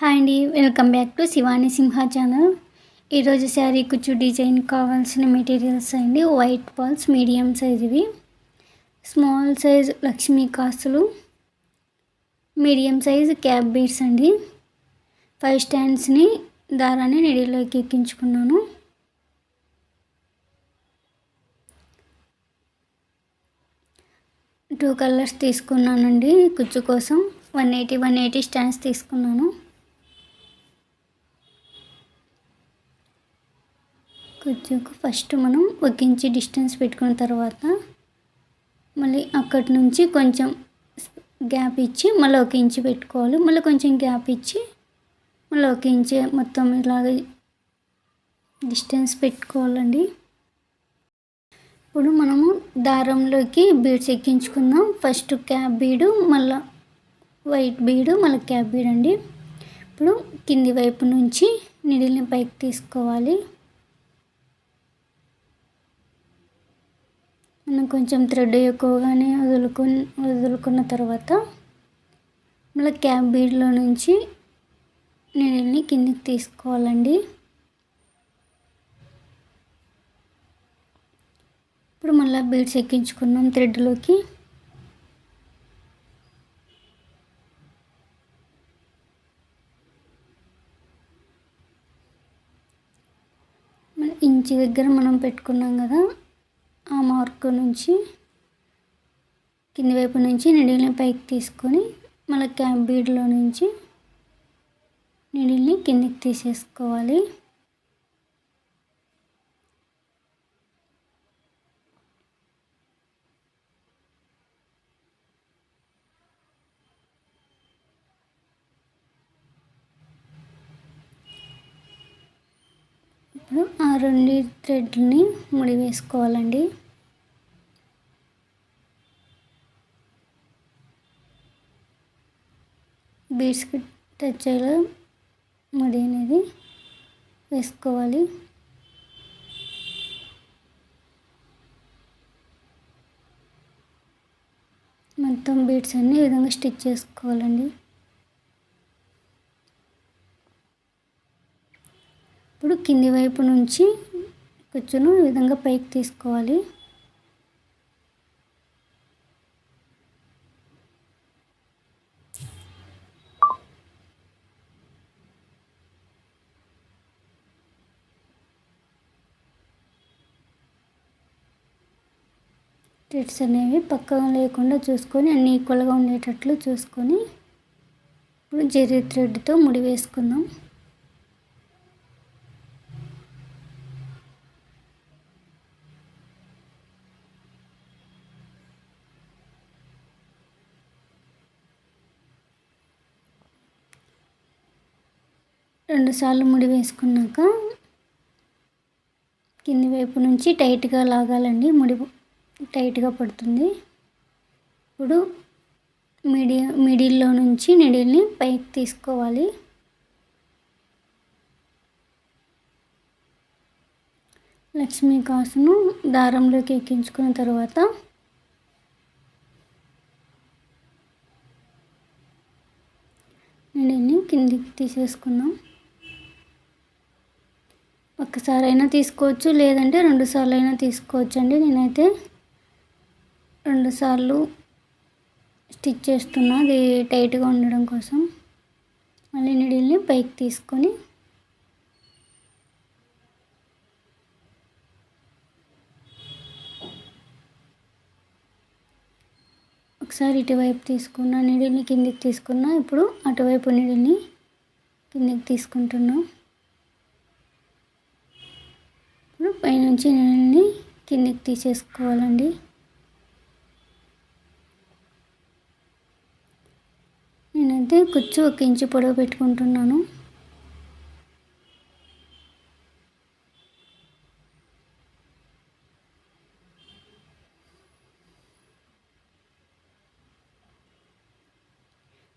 Hi అండి, welcome back to Shivani Simha channel. ఈరోజు శారీ కుచ్చు డిజైన్ కావాల్సిన మెటీరియల్స్ అండి. వైట్ బాల్స్ మీడియం సైజ్ ఇవి, స్మాల్ సైజ్ లక్ష్మీ కాసులు, మీడియం సైజ్ క్యాప్ బీడ్స్ అండి. 5 స్టాండ్స్ని దారాన్ని నీడిలోకి ఎక్కించుకున్నాను. టూ కలర్స్ తీసుకున్నానండి కుచ్చు కోసం. 180 స్టాండ్స్ తీసుకున్నాను. కుచ్చుకు ఫస్ట్ మనం 1 ఇంచ్ డిస్టెన్స్ పెట్టుకున్న తర్వాత మళ్ళీ అక్కడి నుంచి కొంచెం గ్యాప్ ఇచ్చి మళ్ళీ 1 ఇంచ్ పెట్టుకోవాలి. మళ్ళీ కొంచెం గ్యాప్ ఇచ్చి మళ్ళీ 1 ఇంచ్ మొత్తం ఇలాగ డిస్టెన్స్ పెట్టుకోవాలండి. ఇప్పుడు మనము దారంలోకి బీడ్స్ ఎక్కించుకుందాం. ఫస్ట్ క్యాప్ బీడు, మళ్ళీ వైట్ బీడు, మళ్ళీ క్యాప్ బీడ్ అండి. ఇప్పుడు కింది వైపు నుంచి నీడిల్ని పైకి తీసుకోవాలి. మనం కొంచెం థ్రెడ్ ఎక్కువగానే వదులుకున్న తర్వాత మళ్ళీ క్యాప్ బీడ్లో నుంచి నీడిల్ని కిందికి తీసుకోవాలండి. ఇప్పుడు మళ్ళీ బీడ్స్ ఎక్కించుకున్నాం థ్రెడ్లోకి. ఇంచు దగ్గర మనం పెట్టుకున్నాం కదా, ఆ మార్క్ నుంచి కింది వైపు నుంచి నీడిల్ని పైకి తీసుకొని మళ్ళీ క్యాప్ బీడ్లో నుంచి నీడిల్ని కిందికి తీసేసుకోవాలి. ఇప్పుడు ఆ 2 థ్రెడ్ని ముడి వేసుకోవాలండి. బీడ్స్కి టచ్ అయ్యేలా ముడి అనేది వేసుకోవాలి. మొత్తం బీడ్స్ అన్ని ఈ విధంగా స్టిచ్ చేసుకోవాలండి. ఇప్పుడు కింది వైపు నుంచి కుచ్చును ఈ విధంగా పైకి తీసుకోవాలి. థ్రెడ్స్ అనేవి పక్కన లేకుండా చూసుకొని అన్నీ ఈక్వల్గా ఉండేటట్లు చూసుకొని ఇప్పుడు జరీ థ్రెడ్తో ముడి వేసుకుందాం. రెండు సార్లు ముడి వేసుకున్నాక కింది వైపు నుంచి టైట్గా లాగాలండి. ముడి టైట్గా పడుతుంది. ఇప్పుడు మిడిల్లో నుంచి నీడిల్ని పైకి తీసుకోవాలి. లక్ష్మీ కాసును దారంలోకి ఎక్కించుకున్న తర్వాత నీడిల్ని కిందికి తీసేసుకుందాం. ఒక్కసారి అయినా తీసుకోవచ్చు, లేదంటే 2 సార్లు అయినా తీసుకోవచ్చు అండి. నేనైతే 2 సార్లు స్టిచ్ చేస్తున్నా, అది టైట్గా ఉండడం కోసం. మళ్ళీ నీడిల్ని పైకి తీసుకొని ఒకసారి ఇటువైపు తీసుకున్న నీడిల్ని కిందికి తీసుకున్నా, ఇప్పుడు అటువైపు నీడిల్ని కిందికి తీసుకుంటున్నాం. ఇప్పుడు పైనుంచి నీడిల్ని కిందికి తీసేసుకోవాలండి. నేనైతే కుచ్చు 1 ఇంచు పొడవు పెట్టుకుంటున్నాను.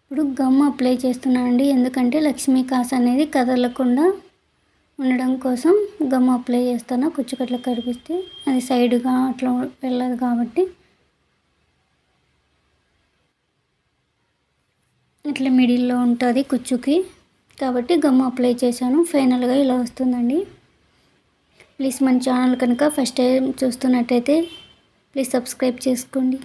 ఇప్పుడు గమ్ అప్లై చేస్తున్నానండి, ఎందుకంటే లక్ష్మీ కాసు అనేది కదలకుండా ఉండడం కోసం గమ్ అప్లై చేస్తాను. కుచ్చుకట్ల కనిపిస్తే అది సైడ్గా అట్లా వెళ్ళదు కాబట్టి ఇట్లా మిడిల్లో ఉంటుంది కుచ్చుకి. కాబట్టి గమ్ అప్లై చేశాను. ఫైనల్గా ఇలా వస్తుందండి. ప్లీజ్ మన ఛానల్ కనుక ఫస్ట్ టైం చూస్తున్నట్టయితే ప్లీజ్ సబ్స్క్రైబ్ చేసుకోండి.